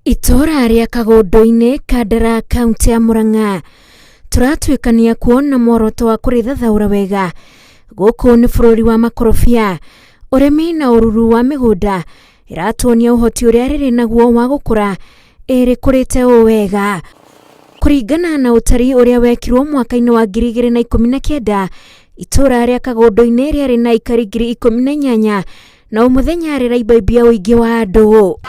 Itora ria Kagondu-ini Kandara kaunti ya Murang'a turatwikania kuona mworoto wa kurithathaura wega guku ni bururi wa makorobia urimi na ururu wa migunda iratonia uhoti uria riri naguo wa gukura iri kurite wega kuringana na utari uria wekirwo mwaka-ini wa 2019 itora ria Kagondu-ini riari na ikari 18 na umuthenya riraimbaibia uingi wa andu.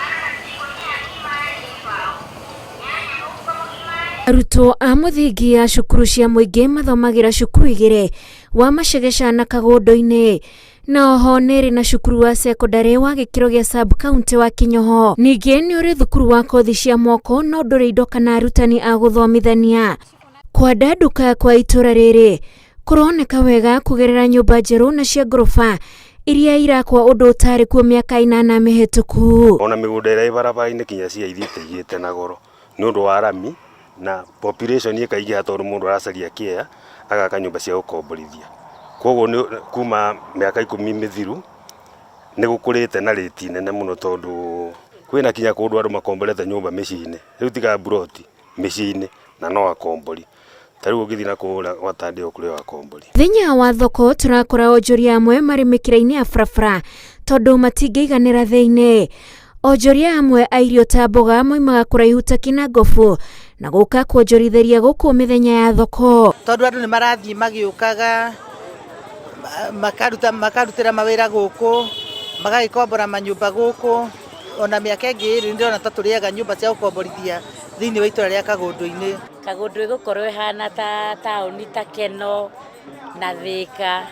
Arutwo a muthingi ya cukuru cia muingi mathomagira cukuru igiri wa Macegesha na Kagondu-ini na oho niri na cukuru wa secondary wa gikiro gia sub county wa Kinyoho. Ningi ni uri thukuru wa kothi cia moko no nduri indo kana arutani a guthomithania. Kwandanduka kwa itura riri kuroneka wega kugerera nyumba njeru na cia ngorofa iria irakwa undu utari kuo miaka 8 mihituku. Ona migunda ira ibarabara-ini kinya cia ithite igite na goro ni undu wa rami na population ikaingiha tondu mundu aracaria kia agaka nyumba cia gukomborithia. Koguo kuma miaka 10 mithiru ni gukurite na rate nene muno tondu kwina kinya kundu andu makomborete nyumba micini riu tiga broti micini na no akombori tariu ugithi na kura watandi okuri wa kombori. Thinya wa thoko turakora onjoria amwe mari mikira-ini ya barabara tondu matingeiganira thiini. Onjoria amwe a irio ta mboga moimaga kuraihu ta Kinangofu na guka kuonjoritharia guku mithenya ya thoko tondu andu ni marathii magiukaga makarutira mawira guku magagikombora manyumba guku. Ona miaka ingi iri ndirona ta turiaga nyumba cia gukomborithia thiini wa itura ria Kagondu-ini. Kagondu igukorwo ihana ta tauni ta Keno na Thika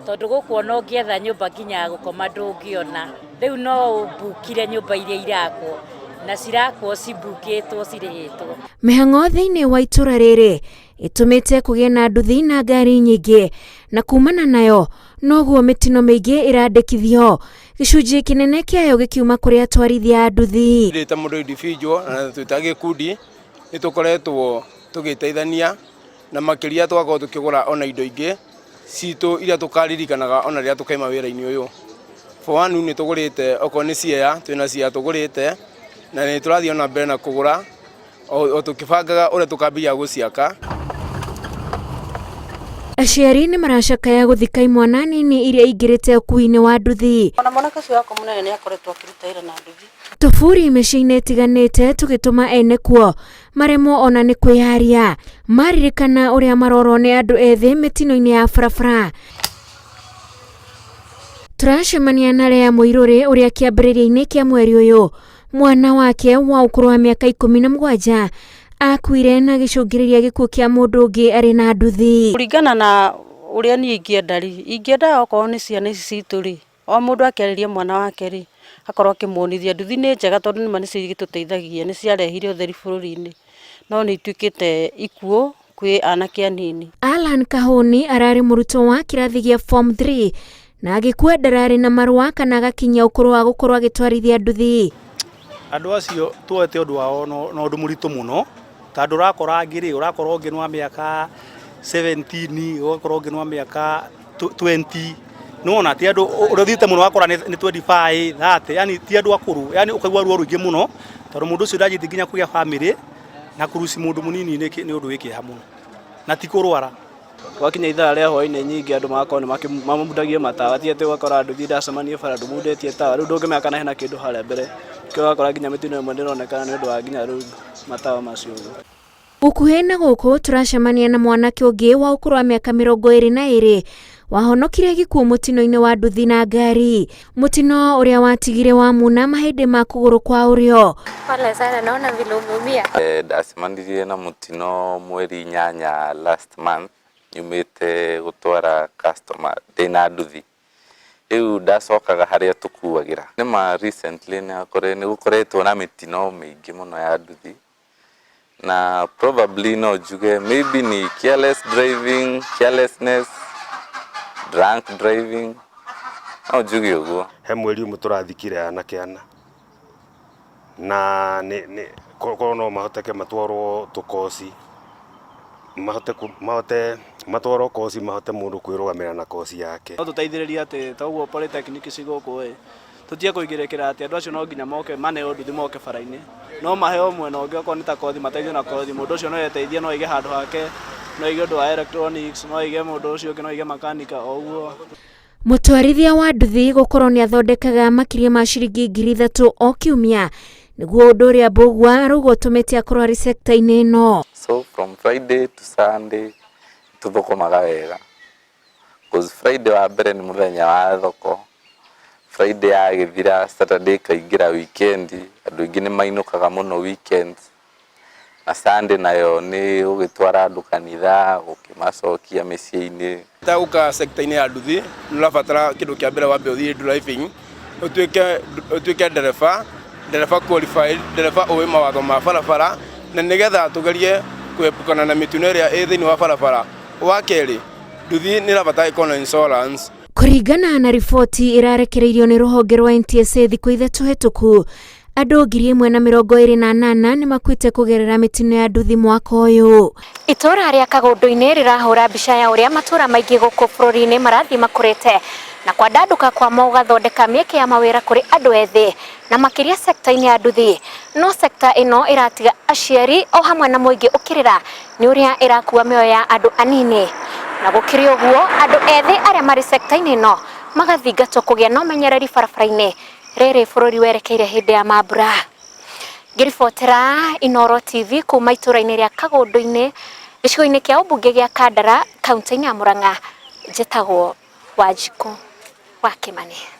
tondu guku ona ungietha nyumba nginya ya gukoma ndungiona. Riu no ubukire nyumba iria irakwo na cirakwo cibukitwo cirihitwo. Mihang'o thiini wa itura riri itumite kugia na nduthi na ngari nyingi na kumana nayo noguo mitino miingi irandikithio gicunji kinene kiayo gikiuma kuri atwarithia a nduthi. Ndita mundu individual na tutage kundi nitukoretwo tugiteithania na makiria twakorwo tukigura ona indo ingi citu iria tukaririkanaga ona ria tukaima wira-ini uyu. For one ni tugurite oko ni ciea twina ciea tugurite na ni turathii ona mbere na kugura o tukibangaga uria tukambia guciaka. Aciari ni maracakaya guthika imwana nini iria ingirite ukui-ini wa nduthi. Ona mwana kacio wako munene ni akoretwo akiruta ira na nduthi. Tuburi micii-ini itiganite tugituma ene kuo maremwo ona ni kwiyaria maririkana uria marorwo ni andu ethi mitino-ini ya barabara. Turacemania na Lea Muiruri uria kiambiriria-ini kia mweri uyu mwana wake wa ukuru wa miaka 17 akuire na gicungiriria gikuo kia mundu ungi ari na nduthi. Kuringana na uria ni ingienda okorwo ni ciana ici citu ri o mundu akeririe mwana wake ri akorwo akimuonithia nduthi ni njega tondu nima nicio igituteithagia ni ciarehire utheri bururi-ini no ni ituikite ikuo kwi anake anini. Alan Kahuni arari murutwo wa kirathi gia form 3 na agikua ndarari na marua kana agakinya ukuru wa gukorwo agitwarithia nduthi. Andu acio tuoete undu wao no undu muritu muno tondu urakora ngiri urakorwo nginwa miaka 17 ugakorwo nginwa miaka 20 nona ti andu uruthite muno wakora ni 25 30 yani ti andu akuru yani ukaigua ruo ruingi muno tondu mundu ucio ndajithi nginya kugia family na kuruci mundu munini ni undu wikiha muno na ti kurwara. Wakinya ithaa ria hwaini nyingi andu magakorwo ni mamundagia matawa ti ati ugakora nduthi ndacemanie bara ndumudetie tawa riu ndungimeka hena kindu haria mbere kio ugakora nginya mitino imwe ndironekana ni undu wa nginya riu matawa macio. Ukuhi na guku turacemania na mwanake ungi wa ukuru wa miaka 22 wahonokire gikuo mutino-ini wa nduthi na ngari. Mutino uria watigire wa muna mahindi ma kuguru kwa urio. Pole sana naona vile umeumia. Ndacemanirie na mutino mweri 8 last month nyumite gutwara customer ndina nduthi. Riu ndacokaga haria tukuagira nima recently ni gukoretwo na mitino mingi muno ya nduthi na probably no juge maybe ni careless driving, carelessness, drunk driving no juge uguo. He mweri umwe turathikire anake ana na ni kono no mahoteke matwarwo tukosi mahote matwarwo kosi mahote mundu kwirugamira na kosi yake. No tuteithiriria ati toguo polytechnic ciguku tutie kuigirikira ati andu acio no nginya moke maneo nduthi moke bara-ini no maheo mwena ũngĩ okorwo nĩ ta kothi mateithio na kothi mũndũ ũcio no eteithie no ige handũ hake no ige ũndũ wa electronics no ige mũndũ ũcio ũngĩ no ige makanika o ũguo. Mũtwarithia wa nduthi gũkorwo nĩ athondekaga makĩria ma ciringi 3,000 o kiumia nĩguo ũndũ ũrĩa Mbũgua arauga ũtũmĩte akorwo arĩ sector-inĩ ĩno. So from Friday to Sunday tuthukumaga wega. Because Friday wa mbere ni muthenya wa thoko. Friday ya githira, Saturday kaingira weekend, andu ingi ni mainukaga muno weekends. Na Sunday nayo ni ugitwara andu kanitha, gukimacokia micii-ini. Taguka sector-ini ya nduthi, nurabatara kindu kia mbere wambe uthie driving, utuike ndereba qualified, ndereba uwe mawatho ma barabara, na nigetha tugerie kwepukana na mitino iria ĩ thĩinĩ wa barabara. Wa kerĩ, nduthi nĩ ĩrabatara ĩkorwo na insurance. Kũringana na riboti irarekereirio nĩ rũhonge rwa NTSA thikũ ithatũ hetũku, andũ 128 nĩ makuĩte kũgerera mĩtino ya nduthi mwaka ũyũ. Itũra rĩa Kagũndũ-inĩ rĩrahũra mbica ya ũrĩa matũra maingĩ gũkũ bũrũri-inĩ marathiĩ makũrĩte na kwandanduka kwa gũgathondeka mĩeke ya mawĩra kũrĩ andũ ethĩ na makĩria sector-inĩ ya nduthi. No sector ĩno ĩratiga aciari o hamwe na mũingĩ ũkĩrĩra nĩ ũrĩa ĩrakua mĩoyo ya andũ anini. Na gũkĩrĩ ũguo andũ ethĩ arĩa marĩ sector-inĩ ĩno magathingatwo kũgĩa na ũmenyereri barabara-inĩ rĩrĩ bũrũri werekeire hĩndĩ ya mambura. Ngĩribotera Inooro TV kuma itũra-inĩ rĩa Kagũndũ-inĩ gĩcigo-inĩ kĩa ũmbunge gĩa Kandara kaunti-inĩ ya Murang'a, njĩtagwo Wanjikũ wa Kĩmani.